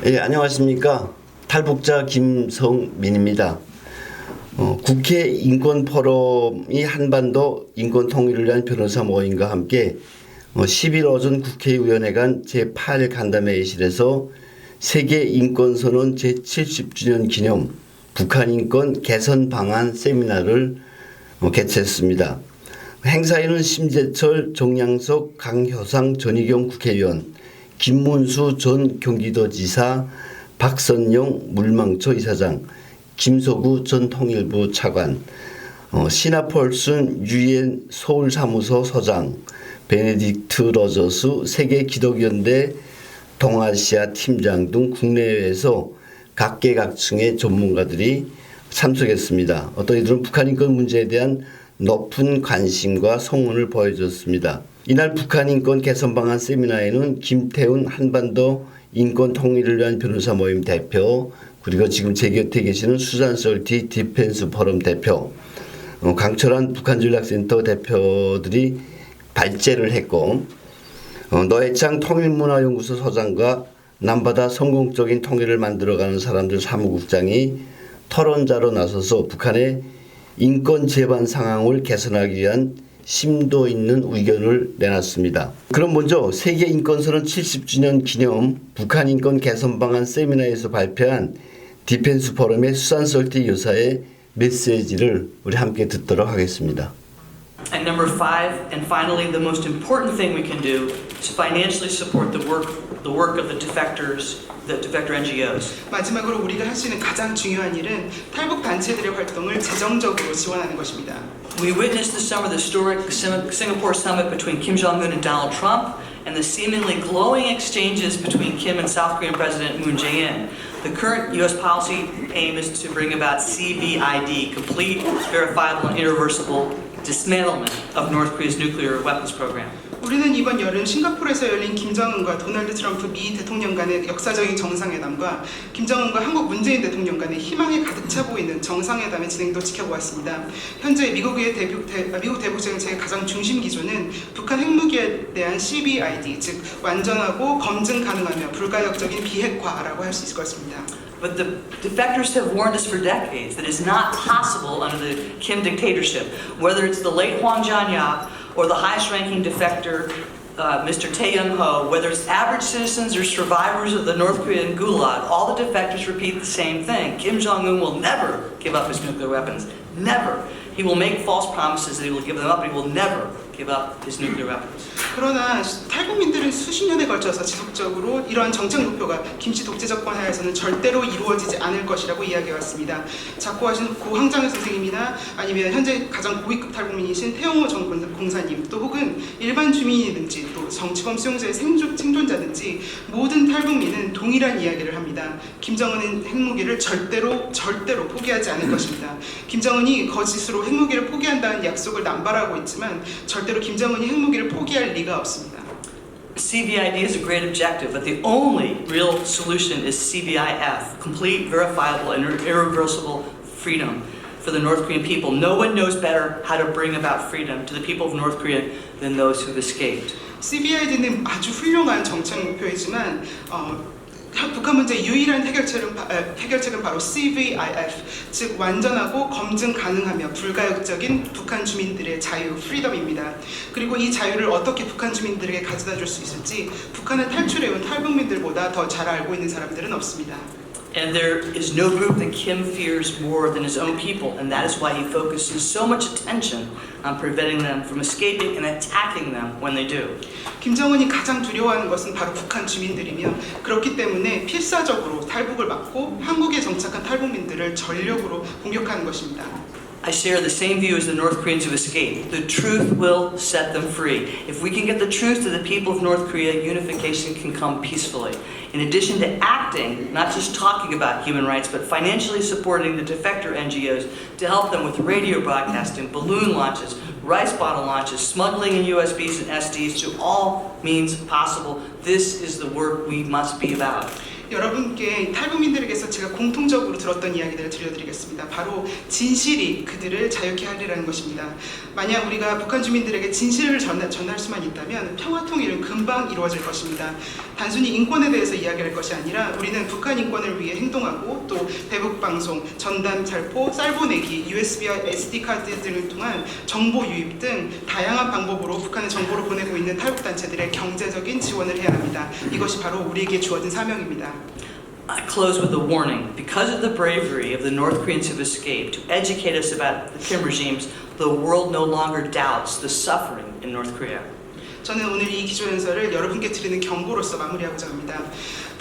예, 안녕하십니까. 탈북자 김성민입니다. 국회 인권포럼이 한반도 인권통일을 위한 변호사 모임과 함께 10일 오전 국회의원회 간 제8 간담회실에서 세계인권선언 제70주년 기념 북한인권 개선 방안 세미나를 개최했습니다. 행사에는 심재철, 정양석, 강효상, 전희경 국회의원, 김문수 전 경기도지사, 박선영 물망초 이사장, 김소구 전 통일부 차관, 시나폴슨 유엔 서울사무소 소장, 베네딕트 로저스 세계기독연대 동아시아 팀장 등 국내외에서 각계각층의 전문가들이 참석했습니다. 또 이들은 북한 인권 문제에 대한 높은 관심과 성원을 보여줬습니다. 이날 북한 인권 개선 방안 세미나에는 김태훈 한반도 인권 통일을 위한 변호사 모임 대표, 그리고 지금 제 곁에 계시는 수잔 솔티 디펜스 포럼 대표, 강철환 북한전략센터 대표들이 발제를 했고, 노회창 통일문화연구소 소장과 남바다 성공적인 통일을 만들어가는 사람들 사무국장이 토론자로 나서서 북한의 인권 재반 상황을 개선하기 위한 심도 있는 의견을 내놨습니다. 그럼 먼저 세계인권선언 70주년 기념 북한 인권 개선 방안 세미나에서 발표한 디펜스 포럼의 수산 솔티 여사의 메시지를 우리 함께 듣도록 하겠습니다. And number 5, and finally, the most important thing we can do is financially support the work of the defector NGOs. 마지막으로 우리가 할 수 있는 가장 중요한 일은 탈북 단체들의 활동을 재정적으로 지원하는 것입니다. We witnessed this summer the historic Singapore summit between Kim Jong-un and Donald Trump, and the seemingly glowing exchanges between Kim and South Korean President Moon Jae-in. The current U.S. policy aim is to bring about CVID, complete, verifiable, and irreversible dismantlement of North Korea's nuclear weapons program. 우리는 이번 여름 싱가포르에서 열린 김정은과 도널드 트럼프 미 대통령 간의 역사적인 정상회담과 김정은과 한국 문재인 대통령 간의 희망이 가득 차 보이는 정상회담의 진행도 지켜보았습니다. 현재 미국 대북정책의 가장 중심 기조는 북한 핵무기에 대한 CVID, 즉 완전하고 검증 가능하며 불가역적인 비핵화라고 할 수 있을 것 같습니다. But the defectors have warned us for decades that it's not possible under the Kim dictatorship, whether it's the late Hwang Janya or the highest-ranking defector, Mr. Tae Young-ho, whether it's average citizens or survivors of the North Korean gulag, all the defectors repeat the same thing. Kim Jong-un will never give up his nuclear weapons. Never. He will make false promises that he will give them up, but he will never give up his nuclear weapons. 그러나 탈북민들은 수십 년에 걸쳐서 지속적으로 이러한 정책 목표가 김씨 독재 정권 하에서는 절대로 이루어지지 않을 것이라고 이야기해왔습니다. 작고하신 고 황장현 선생님이나 아니면 현재 가장 고위급 탈북민이신 태영호 전 공사님, 또 혹은 일반 주민이든지 또 정치범 수용자의 생존자든지 모든 탈북민은 동일한 이야기를 합니다. 김정은은 핵무기를 절대로 포기하지 않을 것입니다. 김정은이 거짓으로 핵무기를 포기한다는 약속을 남발하고 있지만 절대로 김정은이 핵무기를 포기할 리가 없습니다. CVID is a great objective, but the only real solution is CVIF, complete, verifiable, and irreversible freedom for the North Korean people. No one knows better how to bring about freedom to the people of North Korea than those who've escaped. CVID는 아주 훌륭한 정책 목표이지만 북한 문제의 유일한 해결책은 바로 CVIF, 즉 완전하고 검증 가능하며 불가역적인 북한 주민들의 자유, 프리덤입니다. 그리고 이 자유를 어떻게 북한 주민들에게 가져다 줄 수 있을지 북한을 탈출해온 탈북민들보다 더 잘 알고 있는 사람들은 없습니다. And there is no group that Kim fears more than his own people, and that is why he focuses so much attention on preventing them from escaping and attacking them when they do. 김정은이 가장 두려워하는 것은 바로 북한 주민들이며 그렇기 때문에 필사적으로 탈북을 막고 한국에 정착한 탈북민들을 전력으로 공격하는 것입니다. I share the same view as the North Koreans who escaped. The truth will set them free. If we can get the truth to the people of North Korea, unification can come peacefully. In addition to acting, not just talking about human rights, but financially supporting the defector NGOs to help them with radio broadcasting, balloon launches, rice bottle launches, smuggling in USBs and SDs to all means possible. This is the work we must be about. 여러분께 탈북민들에게서 제가 우리가 공통적으로 들었던 이야기들을 들려드리겠습니다. 바로 진실이 그들을 자유케 하리라는 것입니다. 만약 우리가 북한 주민들에게 진실을 전할 수만 있다면 평화 통일은 금방 이루어질 것입니다. 단순히 인권에 대해서 이야기할 것이 아니라 우리는 북한 인권을 위해 행동하고 또 대북 방송, 전단 살포, 쌀 보내기, USB와 SD 카드 등을 통한 정보 유입 등 다양한 방법으로 북한의 정보를 보내고 있는 탈북 단체들의 경제적인 지원을 해야 합니다. 이것이 바로 우리에게 주어진 사명입니다. I close with a warning. Because of the bravery of the North Koreans who've escaped, to educate us about the Kim regimes, the world no longer doubts the suffering in North Korea. 저는 오늘 이 기조연설을 여러분께 드리는 경고로서 마무리하고자 합니다.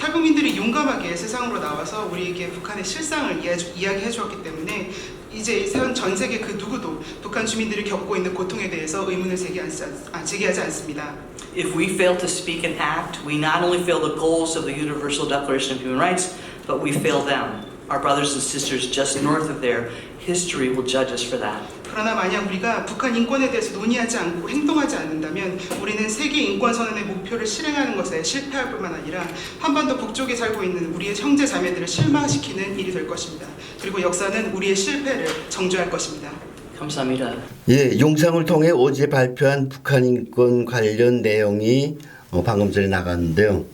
탈북민들이 용감하게 세상으로 나와서 우리에게 북한의 실상을 이야기해 주었기 때문에 이제 전 세계 그 누구도 북한 주민들이 겪고 있는 고통에 대해서 의문을 제기하지 않습니다. If we fail to speak and act, we not only fail the goals of the Universal Declaration of Human Rights, but we fail them. Our brothers and sisters just north of there, history will judge us for that. 그러나 만약 우리가 북한 인권에 대해서 논의하지 않고 행동하지 않는다면 우리는 세계 인권 선언의 목표를 실행하는 것에 실패할 뿐만 아니라 한반도 북쪽에 살고 있는 우리의 형제 자매들을 실망시키는 일이 될 것입니다. 그리고 역사는 우리의 실패를 정죄할 것입니다. 감사합니다. 예, 영상을 통해 어제 발표한 북한 인권 관련 내용이 방금 전에 나갔는데요.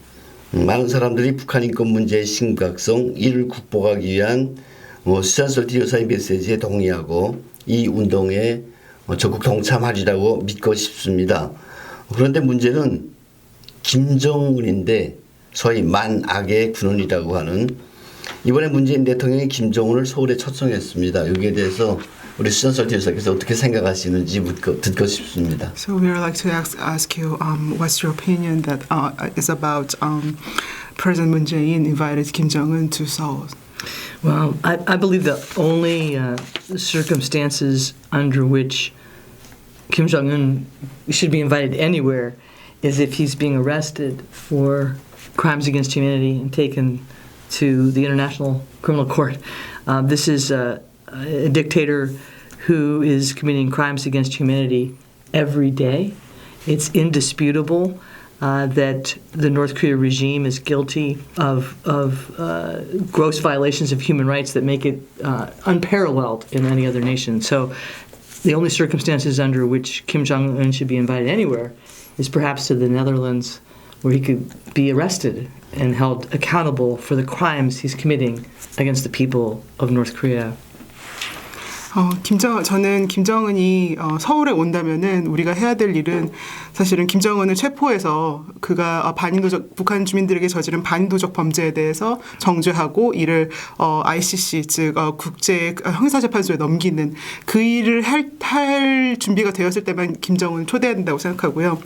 많은 사람들이 북한 인권 문제의 심각성, 이를 극복하기 위한 수잔솔티 여사의 메시지에 동의하고 이 운동에 적극 동참하리라고 믿고 싶습니다. 그런데 문제는 김정은인데 소위 만악의 군원이라고 하는 이번에 문재인 대통령이 김정은을 서울에 초청했습니다. 여기에 대해서 우리 수잔솔티 여사께서 어떻게 생각하시는지 듣고 싶습니다. So we would like to ask you what's your opinion that is about President Moon Jae-in invited Kim Jong-un to Seoul. Well, I believe the only circumstances under which Kim Jong-un should be invited anywhere is if he's being arrested for crimes against humanity and taken to the International Criminal Court. This is a dictator who is committing crimes against humanity every day. It's indisputable that the North Korea regime is guilty of gross violations of human rights that make it unparalleled in any other nation. So the only circumstances under which Kim Jong-un should be invited anywhere is perhaps to the Netherlands, where he could be arrested and held accountable for the crimes he's committing against the people of North Korea. 저는 김정은이 서울에 온다면은 우리가 해야 될 일은 사실은 김정은을 체포해서 그가 북한 주민들에게 저지른 반인도적 범죄에 대해서 정죄하고 이를 ICC 즉 국제 형사재판소에 넘기는 그 일을 할 준비가 되었을 때만 김정은 초대해야 된다고 생각하고요.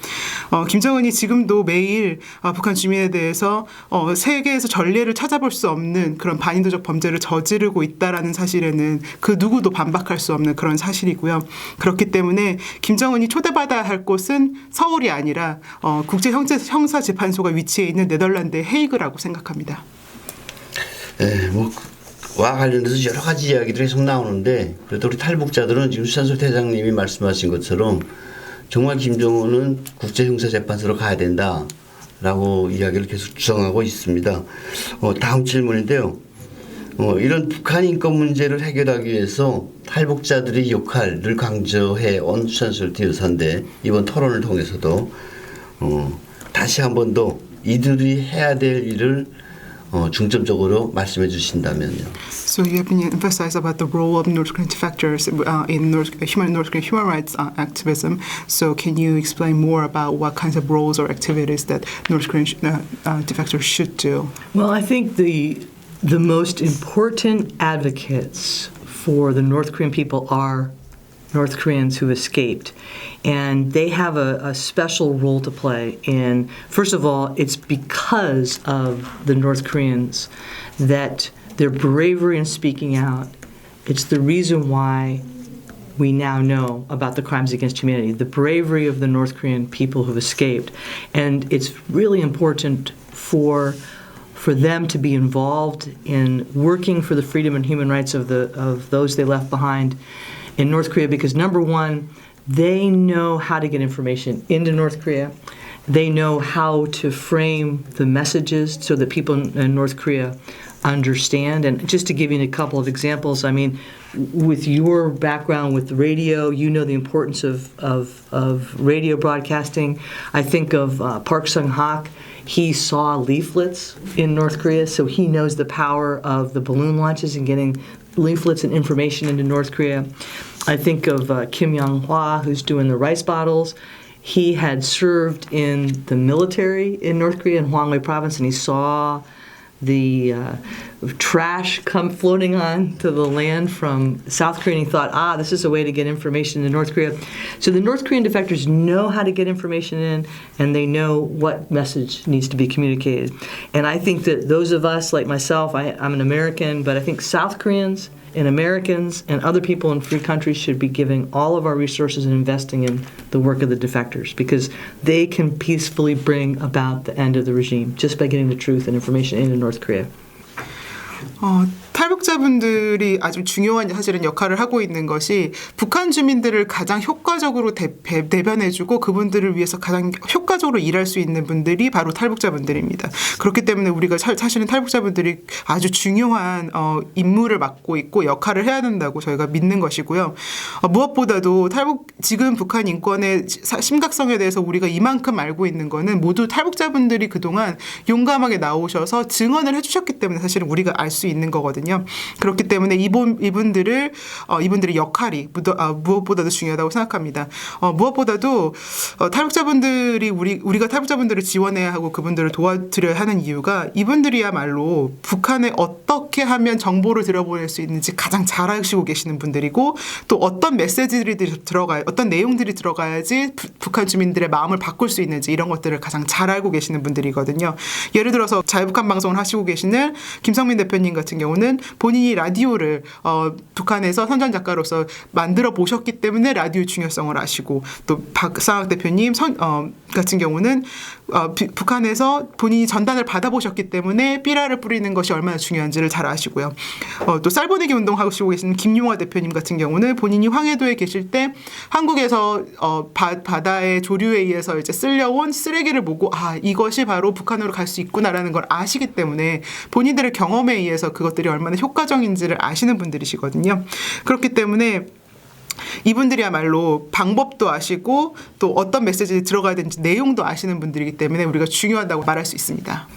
김정은이 지금도 매일 북한 주민에 대해서 세계에서 전례를 찾아볼 수 없는 그런 반인도적 범죄를 저지르고 있다라는 사실에는 그 누구도 반박할 수 없는 그런 사실이고요. 그렇기 때문에 김정은이 초대받아야 할 곳은 서울이 아니라 국제 형사재판소가 위치해 있는 네덜란드의 헤이그라고 생각합니다. 네, 와 관련해서 여러 가지 이야기들이 계속 나오는데 그래도 우리 탈북자들은 지금 수잔솔 대장님이 말씀하신 것처럼 정말 김정은은 국제 형사재판소로 가야 된다라고 이야기를 계속 주장하고 있습니다. 다음 질문인데요. 이런 북한 인권 문제를 해결하기 위해서 탈북자들의 역할을 강조해 온 수잔솔티 여사인데 이번 토론을 통해서도 다시 한 번 더 이들이 해야 될 일을 중점적으로 말씀해 주신다면요. So you have been emphasized about the role of North Korean defectors in North Korean human rights activism. So can you explain more about what kinds of roles or activities that North Korean defectors should do? Well, I think the most important advocates for the North Korean people are North Koreans who escaped. And they have a special role to play in, first of all, it's because of the North Koreans that their bravery in speaking out, it's the reason why we now know about the crimes against humanity, the bravery of the North Korean people who've escaped. And it's really important for them to be involved in working for the freedom and human rights of those they left behind in North Korea, because number one, they know how to get information into North Korea. They know how to frame the messages so that people in North Korea understand. And just to give you a couple of examples, I mean, with your background with radio, you know the importance of radio broadcasting. I think of Park Sung-hak. He saw leaflets in North Korea, so he knows the power of the balloon launches and getting leaflets and information into North Korea. I think of Kim Young-hwa, who's doing the rice bottles. He had served in the military in North Korea in Hwanghae province, and he saw the trash come floating on to the land from South Korea, and he thought, this is a way to get information to North Korea. So the North Korean defectors know how to get information in, and they know what message needs to be communicated. And I think that those of us, like myself, I'm an American, but I think South Koreans and Americans and other people in free countries should be giving all of our resources and investing in the work of the defectors, because they can peacefully bring about the end of the regime just by getting the truth and information into North Korea. 탈북자분들이 아주 중요한 사실은 역할을 하고 있는 것이 북한 주민들을 가장 효과적으로 대변해주고 그분들을 위해서 가장 효과적으로 일할 수 있는 분들이 바로 탈북자분들입니다. 그렇기 때문에 우리가 사실은 탈북자분들이 아주 중요한 임무를 맡고 있고 역할을 해야 된다고 저희가 믿는 것이고요. 무엇보다도 지금 북한 인권의 심각성에 대해서 우리가 이만큼 알고 있는 거는 모두 탈북자분들이 그동안 용감하게 나오셔서 증언을 해주셨기 때문에 사실은 우리가 알 수 있는 거거든요. 그렇기 때문에 이분들의 역할이 무엇보다도 중요하다고 생각합니다. 무엇보다도 탈북자분들이 우리가 탈북자분들을 지원해야 하고 그분들을 도와드려야 하는 이유가 이분들이야말로 북한에 어떻게 하면 정보를 들어보낼 수 있는지 가장 잘 아시고 계시는 분들이고, 또 어떤 메시지들이 어떤 내용들이 들어가야지 북한 주민들의 마음을 바꿀 수 있는지 이런 것들을 가장 잘 알고 계시는 분들이거든요. 예를 들어서 자유북한 방송을 하시고 계시는 김성민 대표님 같은 경우는 본인이 라디오를 북한에서 선전 작가로서 만들어 보셨기 때문에 라디오의 중요성을 아시고, 또 박상학 대표님 같은 경우는 북한에서 본인이 전단을 받아보셨기 때문에 삐라를 뿌리는 것이 얼마나 중요한지를 잘 아시고요. 또 쌀보내기 운동하시고 계시는 김용화 대표님 같은 경우는 본인이 황해도에 계실 때 한국에서 바다의 조류에 의해서 이제 쓸려온 쓰레기를 보고 이것이 바로 북한으로 갈 수 있구나라는 걸 아시기 때문에 본인들의 경험에 의해서 그것들이 얼마나 효과적인지를 아시는 분들이시거든요. 그렇기 때문에 이분들이야말로 방법도 아시고 또 어떤 메시지가 들어가야 되는지 내용도 아시는 분들이기 때문에 우리가 중요하다고 말할 수 있습니다.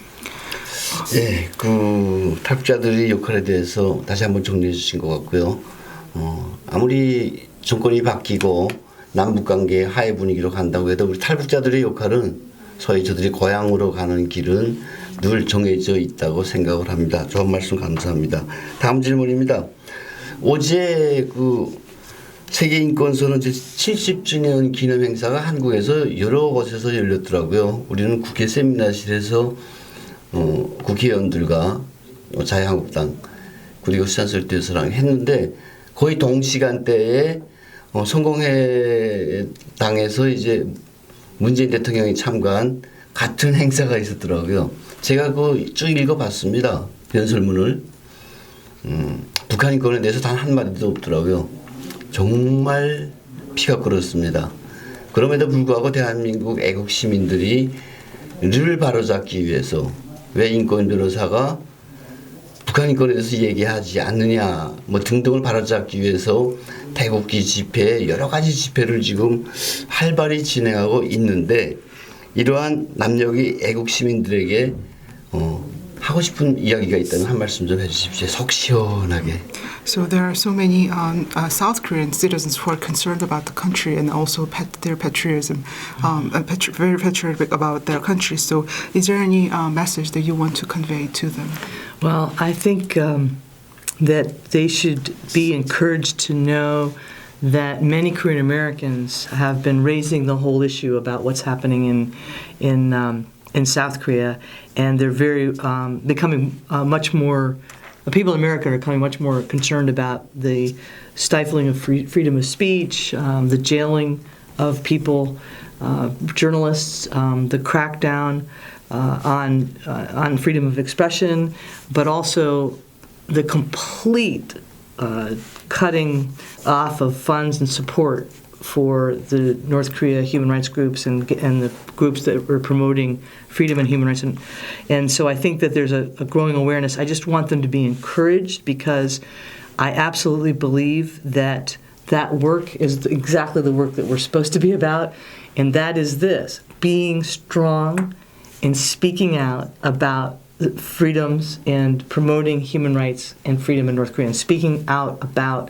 네, 그 탈북자들의 역할에 대해서 다시 한번 정리해 주신 것 같고요. 아무리 정권이 바뀌고 남북관계 하해 분위기로 간다고 해도 우리 탈북자들의 역할은 소위 저들이 고향으로 가는 길은 늘 정해져 있다고 생각을 합니다. 좋은 말씀 감사합니다. 다음 질문입니다. 어제 세계인권선언 제70주년 기념 행사가 한국에서 여러 곳에서 열렸더라고요. 우리는 국회 세미나실에서 국회의원들과 자유한국당 그리고 수산설교수랑 했는데, 거의 동시간대에 성공회당에서 이제 문재인 대통령이 참가한 같은 행사가 있었더라고요. 제가 쭉 읽어봤습니다. 연설문을. 북한 인권에 대해서 단 한마디도 없더라고요. 정말 피가 끓었습니다. 그럼에도 불구하고 대한민국 애국 시민들이 를 바로잡기 위해서 왜 인권 변호사가 북한 인권에 대해서 얘기하지 않느냐 등등을 바로잡기 위해서 태극기 집회, 여러 가지 집회를 지금 활발히 진행하고 있는데, 이러한 남녀기 애국 시민들에게 하고 싶은 이야기가 있다면 한 말씀 좀 해주십시오. 속 시원하게. So there are so many South Korean citizens who are concerned about the country and also their patriotism, very patriotic about their country. So is there any message that you want to convey to them? Well, I think that they should be encouraged to know that many Korean Americans have been raising the whole issue about what's happening in South Korea, and they're very becoming much more. People in America are becoming much more concerned about the stifling of freedom of speech, the jailing of people, journalists, the crackdown on freedom of expression, but also the complete cutting off of funds and support for the North Korea human rights groups and the groups that were promoting freedom and human rights. And so I think that there's a growing awareness. I just want them to be encouraged because I absolutely believe that that work is exactly the work that we're supposed to be about, and that is this, being strong and speaking out about freedoms and promoting human rights and freedom in North Korea, and speaking out about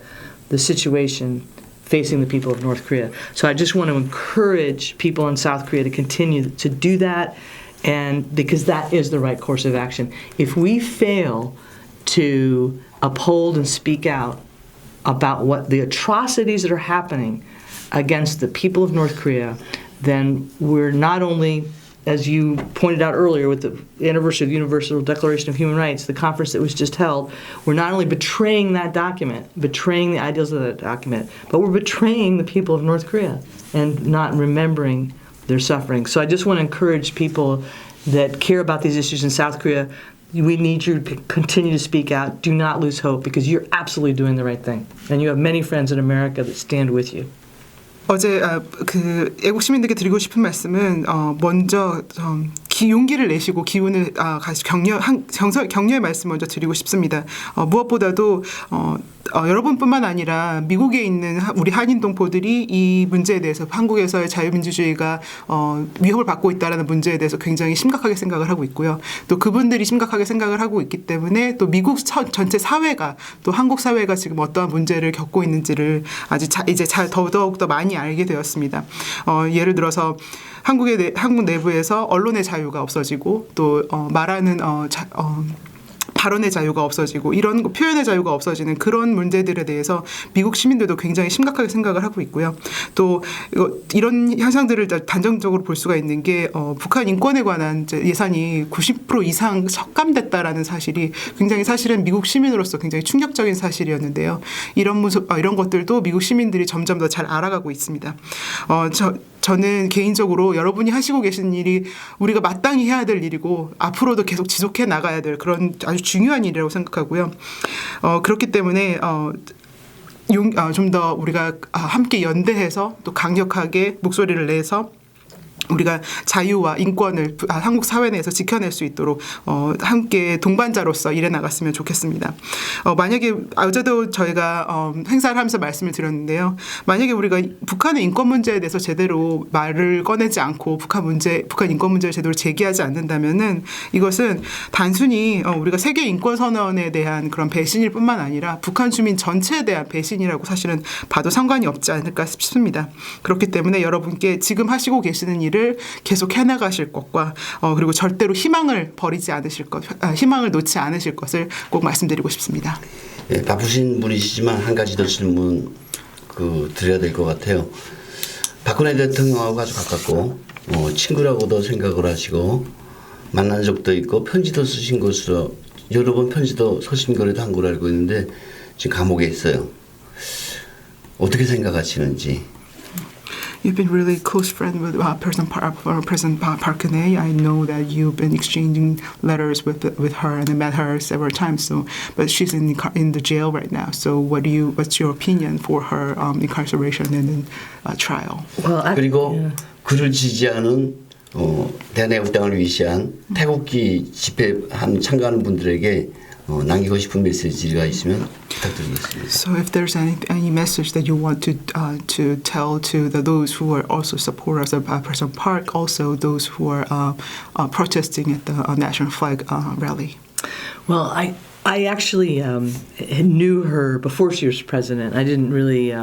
the situation facing the people of North Korea. So I just want to encourage people in South Korea to continue to do that, and because that is the right course of action. If we fail to uphold and speak out about what the atrocities that are happening against the people of North Korea, then we're not only, as you pointed out earlier with the anniversary of the Universal Declaration of Human Rights, the conference that was just held, we're not only betraying that document, betraying the ideals of that document, but we're betraying the people of North Korea and not remembering their suffering. So I just want to encourage people that care about these issues in South Korea, we need you to continue to speak out. Do not lose hope because you're absolutely doing the right thing. And you have many friends in America that stand with you. 어제 그 애국 시민들께 드리고 싶은 말씀은 먼저 용기를 내시고 기운을 가시 격려의 말씀 먼저 드리고 싶습니다. 무엇보다도 여러분뿐만 아니라 미국에 있는 우리 한인 동포들이 이 문제에 대해서 한국에서의 자유민주주의가 위협을 받고 있다는 문제에 대해서 굉장히 심각하게 생각을 하고 있고요. 또 그분들이 심각하게 생각을 하고 있기 때문에 또 미국 전체 사회가 또 한국 사회가 지금 어떠한 문제를 겪고 있는지를 이제 더더욱 더 많이 알게 되었습니다. 예를 들어서 한국 내부에서 언론의 자유가 없어지고 또 말하는 발언의 자유가 없어지고 이런 표현의 자유가 없어지는 그런 문제들에 대해서 미국 시민들도 굉장히 심각하게 생각을 하고 있고요. 또 이런 현상들을 단정적으로 볼 수가 있는 게 북한 인권에 관한 예산이 90% 이상 삭감됐다라는 사실이 굉장히 사실은 미국 시민으로서 굉장히 충격적인 사실이었는데요. 이런 것들도 미국 시민들이 점점 더 잘 알아가고 있습니다. 저는 개인적으로 여러분이 하시고 계신 일이 우리가 마땅히 해야 될 일이고 앞으로도 계속 지속해 나가야 될 그런 아주 중요한 일이라고 생각하고요. 그렇기 때문에 좀 더 우리가 함께 연대해서 또 강력하게 목소리를 내서 우리가 자유와 인권을 한국 사회 내에서 지켜낼 수 있도록 함께 동반자로서 일해 나갔으면 좋겠습니다. 만약에 어제도 저희가 행사를 하면서 말씀을 드렸는데요. 만약에 우리가 북한의 인권 문제에 대해서 제대로 말을 꺼내지 않고 북한 인권 문제를 제대로 제기하지 않는다면은 이것은 단순히 우리가 세계 인권 선언에 대한 그런 배신일 뿐만 아니라 북한 주민 전체에 대한 배신이라고 사실은 봐도 상관이 없지 않을까 싶습니다. 그렇기 때문에 여러분께 지금 하시고 계시는 일을 계속 해나가실 것과 그리고 절대로 희망을 버리지 않으실 것, 희망을 놓지 않으실 것을 꼭 말씀드리고 싶습니다. 네, 바쁘신 분이시지만 한 가지 더 질문 드려야 될 것 같아요. 박근혜 대통령하고 아주 가깝고 친구라고도 생각을 하시고 만난 적도 있고 편지도 쓰신 것으로 여러 번 편지도 서신거래도 한 걸로 알고 있는데 지금 감옥에 있어요. 어떻게 생각하시는지. You've been really close friend with President Park Geun-hye. I know that you've been exchanging letters with her and I met her several times. So, but she's in the jail right now. So, what's your opinion for her incarceration and trial? Well, 그리고 그를 지지하는 대한애국당을 위시한 태극기 집회 참가하는 분들에게 남기고 싶은 메시지가 있으면 부탁드리겠습니다. So if there's any message that you want to tell to those who are also supporters of President Park, also those who are protesting at the national flag rally. Well, I actually knew her before she was president. I didn't really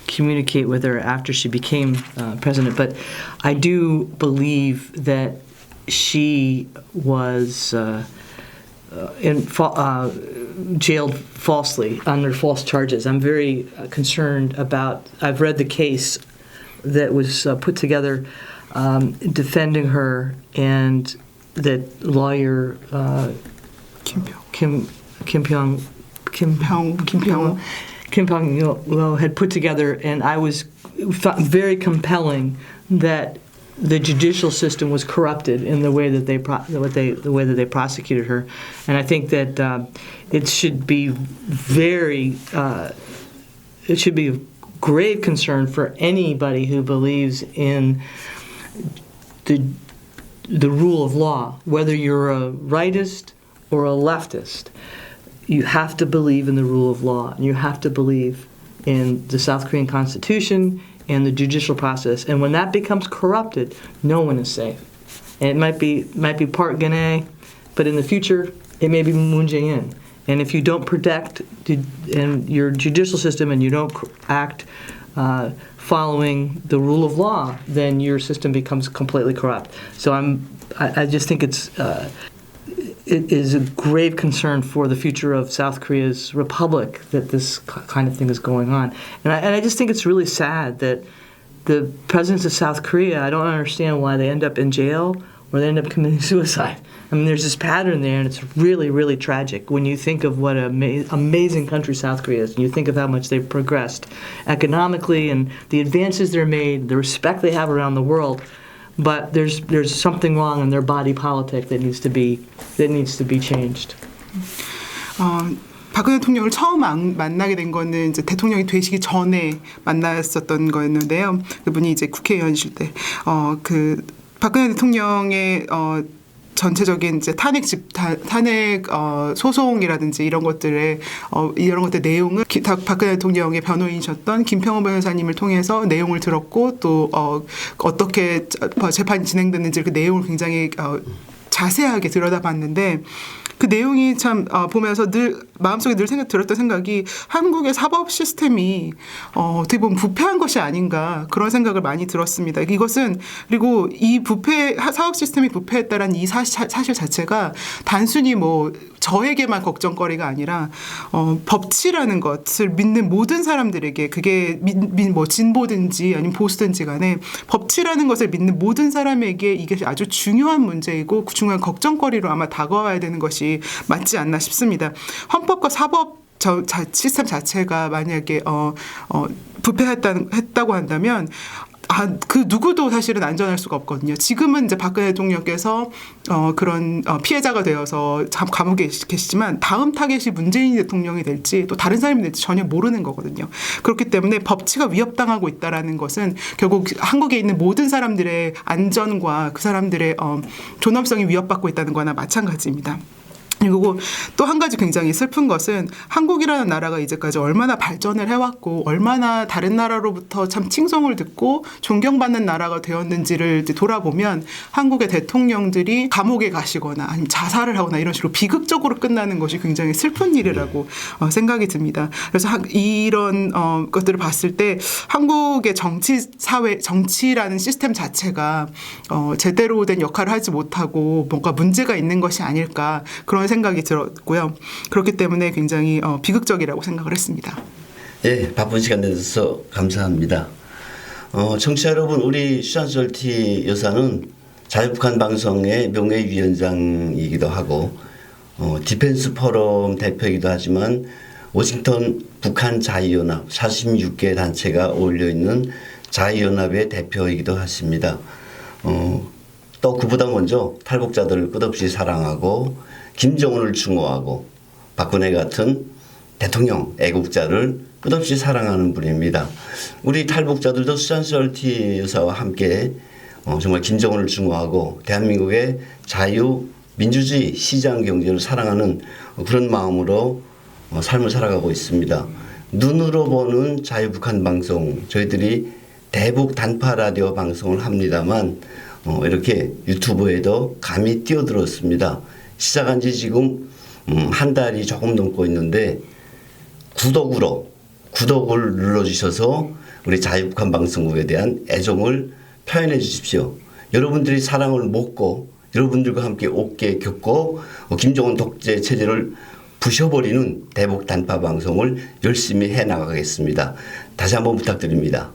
communicate with her after she became president, but I do believe that she was jailed falsely under false charges. I'm very concerned about. I've read the case that was put together defending her, and that lawyer Kim Pyong-il had put together, and I was very compelling that the judicial system was corrupted in the way that they prosecuted her, and I think that it should be grave concern for anybody who believes in the rule of law, whether you're a rightist or a leftist. You have to believe in the rule of law, and you have to believe in the South Korean Constitution and the judicial process. And when that becomes corrupted, no one is safe. And it might be Park Geun-hye, but in the future, it may be Moon Jae-in. And if you don't protect your judicial system and you don't act following the rule of law, then your system becomes completely corrupt. So I just think it is a grave concern for the future of South Korea's republic that this kind of thing is going on. And I just think it's really sad that the presidents of South Korea, I don't understand why they end up in jail or they end up committing suicide. I mean, there's this pattern there, and it's really, really tragic when you think of what an amazing country South Korea is, and you think of how much they've progressed economically and the advances they're made, the respect they have around the world. But there's something wrong in their body politic that needs to be changed. 박근혜 대통령을 처음 만나게 된 거는 이제 대통령이 되시기 전에 만났었던 거였는데요. 그분이 이제 국회의원이실 때, 박근혜 대통령의 전체적인 이제 탄핵 소송이라든지 이런 것들 내용을 박근혜 대통령의 변호인이셨던 김평원 변호사님을 통해서 내용을 들었고 또 어떻게 재판이 진행됐는지 그 내용을 굉장히 자세하게 들여다봤는데 그 내용이 참 보면서 늘 마음속에 늘 들었던 생각이 한국의 사법 시스템이 어떻게 보면 부패한 것이 아닌가 그런 생각을 많이 들었습니다. 이것은 그리고 이 사법 시스템이 부패했다라는 이 사실 자체가 단순히 뭐 저에게만 걱정거리가 아니라 법치라는 것을 믿는 모든 사람들에게 그게 뭐 진보든지 아니면 보수든지 간에 법치라는 것을 믿는 모든 사람에게 이게 아주 중요한 문제이고 중요한 걱정거리로 아마 다가와야 되는 것이 맞지 않나 싶습니다. 헌법과 사법 시스템 자체가 만약에 부패했다고 한다면 그 누구도 사실은 안전할 수가 없거든요. 지금은 이제 박근혜 대통령께서 그런 피해자가 되어서 감옥에 계시지만 다음 타겟이 문재인 대통령이 될지 또 다른 사람이 될지 전혀 모르는 거거든요. 그렇기 때문에 법치가 위협당하고 있다라는 것은 결국 한국에 있는 모든 사람들의 안전과 그 사람들의 존엄성이 위협받고 있다는 거나 마찬가지입니다. 그리고 또 한 가지 굉장히 슬픈 것은 한국이라는 나라가 이제까지 얼마나 발전을 해왔고 얼마나 다른 나라로부터 참 칭송을 듣고 존경받는 나라가 되었는지를 돌아보면 한국의 대통령들이 감옥에 가시거나 아니면 자살을 하거나 이런 식으로 비극적으로 끝나는 것이 굉장히 슬픈 일이라고 생각이 듭니다. 그래서 이런 것들을 봤을 때 한국의 정치라는 시스템 자체가 제대로 된 역할을 하지 못하고 뭔가 문제가 있는 것이 아닐까 그런 생각이 들었고요. 그렇기 때문에 굉장히 비극적이라고 생각을 했습니다. 예, 바쁜 시간 내주셔서 감사합니다. 청취자 여러분, 우리 슈잔솔티 여사는 자유북한 방송의 명예위원장이기도 하고 디펜스 포럼 대표이기도 하지만 워싱턴 북한 자유연합 46개 단체가 어울려 있는 자유연합의 대표이기도 하십니다. 또 그보다 먼저 탈북자들을 끝없이 사랑하고 김정은을 증오하고 박근혜 같은 대통령 애국자를 끝없이 사랑하는 분입니다. 우리 탈북자들도 슈잔솔티 여사와 함께 정말 김정은을 증오하고 대한민국의 자유, 민주주의, 시장 경제를 사랑하는 그런 마음으로 삶을 살아가고 있습니다. 눈으로 보는 자유북한 방송, 저희들이 대북 단파 라디오 방송을 합니다만 이렇게 유튜브에도 감히 뛰어들었습니다. 시작한 지 지금 한 달이 조금 넘고 있는데 구독을 눌러주셔서 우리 자유북한 방송국에 대한 애정을 표현해 주십시오. 여러분들이 사랑을 먹고 여러분들과 함께 어깨에 겪고 김정은 독재 체제를 부셔버리는 대북 단파 방송을 열심히 해나가겠습니다. 다시 한번 부탁드립니다.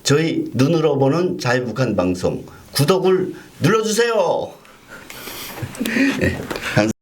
저희 눈으로 보는 자유북한 방송 구독을 눌러주세요. 네, 감사합니다.